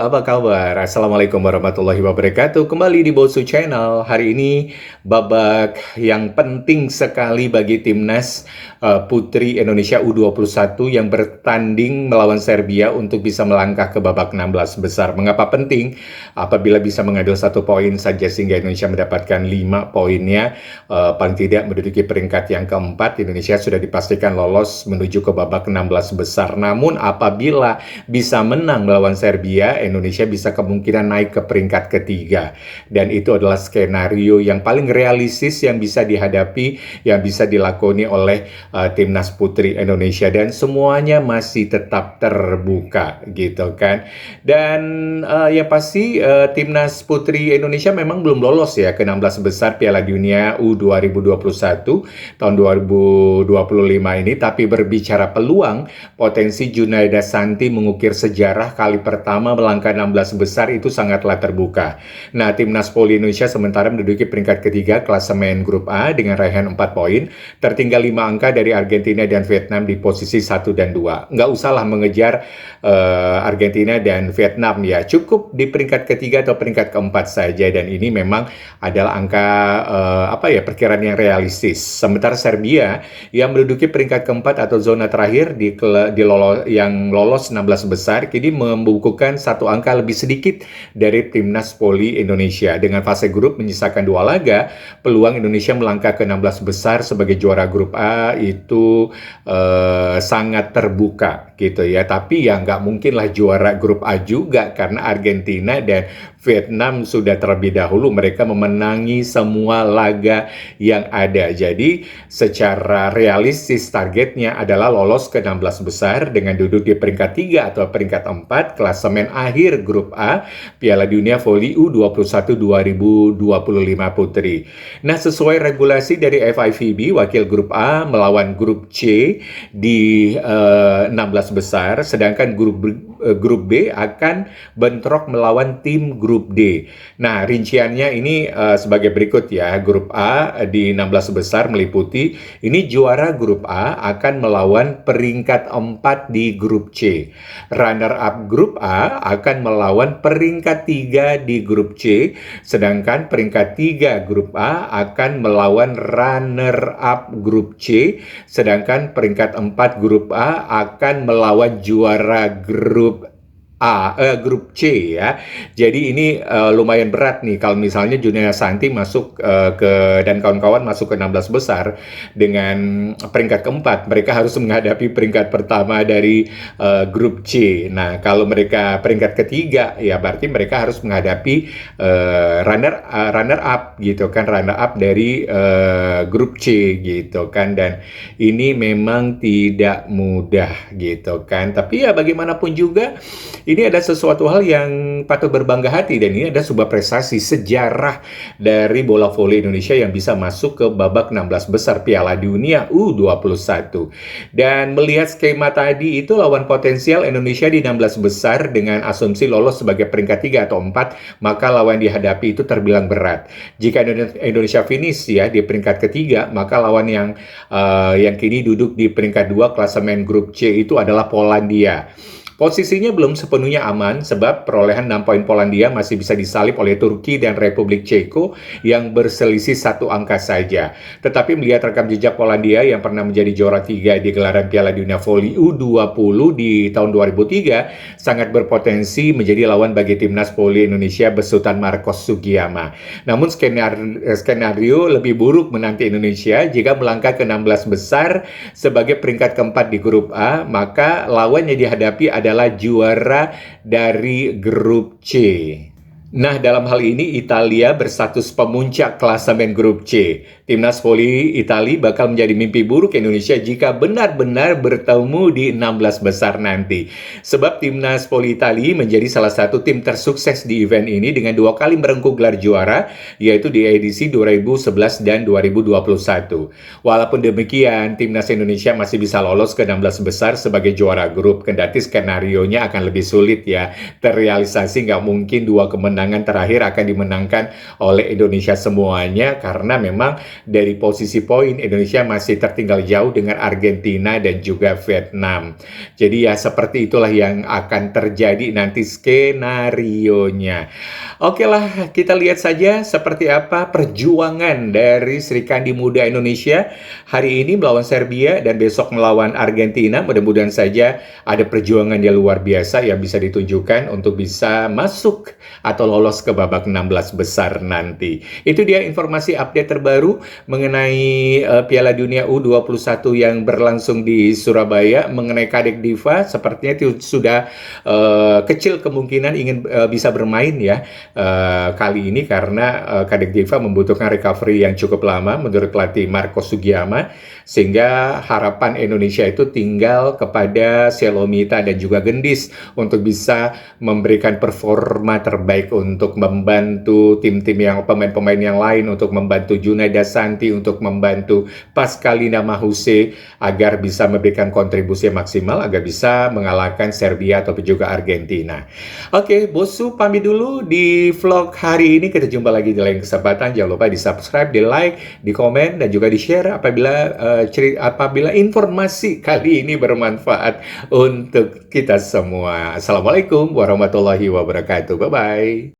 apa kabar? Assalamualaikum warahmatullahi wabarakatuh. Kembali di Bosu Channel. Hari ini babak yang penting sekali bagi timnas putri Indonesia U21 yang bertanding melawan Serbia untuk bisa melangkah ke babak 16 besar. Mengapa penting? Apabila bisa mengambil 1 poin saja sehingga Indonesia mendapatkan 5 poinnya, paling tidak menduduki peringkat yang keempat, Indonesia sudah dipastikan lolos menuju ke babak 16 besar. Namun apabila bisa menang melawan Serbia, Indonesia bisa kemungkinan naik ke peringkat ketiga. Dan itu adalah skenario yang paling realistis yang bisa dihadapi, yang bisa dilakoni oleh timnas putri Indonesia. Dan semuanya masih tetap terbuka gitu kan. Dan yang pasti timnas putri Indonesia memang belum lolos ya ke 16 besar Piala Dunia U2021 tahun 2025 ini. Tapi berbicara peluang, potensi Junaida Santi mengukir sejarah kali pertama melangkah 16 besar itu sangatlah terbuka. Nah, timnas voli Indonesia sementara menduduki peringkat ketiga klasemen grup A dengan raihan 4 poin, tertinggal 5 angka dari Argentina dan Vietnam di posisi 1 dan 2. Nggak usahlah mengejar Argentina dan Vietnam ya, cukup di peringkat ketiga atau peringkat keempat saja, dan ini memang adalah angka perkiraan yang realistis. Sementara Serbia yang menduduki peringkat keempat atau zona terakhir yang lolos 16 besar kini membukukan 1 angka lebih sedikit dari timnas voli Indonesia. Dengan fase grup menyisakan 2 laga, peluang Indonesia melangkah ke 16 besar sebagai juara grup A itu sangat terbuka gitu ya. Tapi ya nggak mungkinlah juara grup A juga, karena Argentina dan Vietnam sudah terlebih dahulu mereka memenangi semua laga yang ada. Jadi secara realistis targetnya adalah lolos ke 16 besar dengan duduk di peringkat 3 atau peringkat 4 klasemen akhir grup A Piala Dunia Voli U21 2025 putri. Nah, sesuai regulasi dari FIVB, wakil grup A melawan grup C di 16 besar, sedangkan grup B akan bentrok melawan tim grup D. Nah, rinciannya ini sebagai berikut ya. Grup A di 16 besar meliputi ini juara grup A akan melawan peringkat 4 di grup C. Runner up grup A akan melawan peringkat 3 di grup C, sedangkan peringkat 3 grup A akan melawan runner up grup C, sedangkan peringkat 4 grup A akan melawan juara grup grup C ya. Jadi ini lumayan berat nih kalau misalnya Junaida Santi masuk dan kawan-kawan masuk ke 16 besar dengan peringkat keempat. Mereka harus menghadapi peringkat pertama dari grup C. Nah, kalau mereka peringkat ketiga ya berarti mereka harus menghadapi runner up gitu kan, runner up dari grup C gitu kan. Dan ini memang tidak mudah gitu kan. Tapi ya bagaimanapun juga ini ada sesuatu hal yang patut berbangga hati, dan ini ada sebuah prestasi sejarah dari bola voli Indonesia yang bisa masuk ke babak 16 besar Piala Dunia U21. Dan melihat skema tadi itu, lawan potensial Indonesia di 16 besar dengan asumsi lolos sebagai peringkat 3 atau 4, maka lawan dihadapi itu terbilang berat. Jika Indonesia finish ya di peringkat ketiga, maka lawan yang kini duduk di peringkat 2 klasemen grup C itu adalah Polandia. Posisinya belum sepenuhnya aman sebab perolehan 6 poin Polandia masih bisa disalip oleh Turki dan Republik Ceko yang berselisih 1 angka saja. Tetapi melihat rekam jejak Polandia yang pernah menjadi juara 3 di gelaran Piala Dunia Voli U20 di tahun 2003 sangat berpotensi menjadi lawan bagi timnas voli Indonesia besutan Marcos Sugiyama. Namun skenario lebih buruk menanti Indonesia jika melangkah ke 16 besar sebagai peringkat keempat di grup A, maka lawan yang dihadapi adalah juara dari grup C. Nah, dalam hal ini Italia berstatus pemuncak klasemen grup C. Timnas voli Italia bakal menjadi mimpi buruk Indonesia jika benar-benar bertemu di 16 besar nanti. Sebab timnas voli Italia menjadi salah satu tim tersukses di event ini dengan 2 kali merengkuh gelar juara, yaitu di edisi 2011 dan 2021. Walaupun demikian, timnas Indonesia masih bisa lolos ke 16 besar sebagai juara grup, kendati skenarionya akan lebih sulit ya terrealisasi. Nggak mungkin 2 kemenangan kemenangan terakhir akan dimenangkan oleh Indonesia semuanya, karena memang dari posisi poin Indonesia masih tertinggal jauh dengan Argentina dan juga Vietnam. Jadi ya seperti itulah yang akan terjadi nanti skenarionya. Oke lah, kita lihat saja seperti apa perjuangan dari Sri Kandi Muda Indonesia hari ini melawan Serbia dan besok melawan Argentina. Mudah-mudahan saja ada perjuangan yang luar biasa yang bisa ditunjukkan untuk bisa masuk atau lolos ke babak 16 besar nanti. Itu dia informasi update terbaru mengenai Piala Dunia U21 yang berlangsung di Surabaya. Mengenai Kadek Diva, sepertinya itu sudah kecil kemungkinan ingin bisa bermain ya kali ini, karena Kadek Diva membutuhkan recovery yang cukup lama menurut pelatih Marco Sugiyama, sehingga harapan Indonesia itu tinggal kepada Selomita dan juga Gendis untuk bisa memberikan performa terbaik untuk membantu tim-tim yang pemain-pemain yang lain, untuk membantu Junaida Santi, untuk membantu Pascalina Mahuse agar bisa memberikan kontribusi maksimal agar bisa mengalahkan Serbia ataupun juga Argentina. Oke, Bosu pamit dulu di vlog hari ini. Kita jumpa lagi di lain kesempatan. Jangan lupa di subscribe, di like, di komen, dan juga di share apabila informasi kali ini bermanfaat untuk kita semua. Assalamualaikum warahmatullahi wabarakatuh. Bye-bye.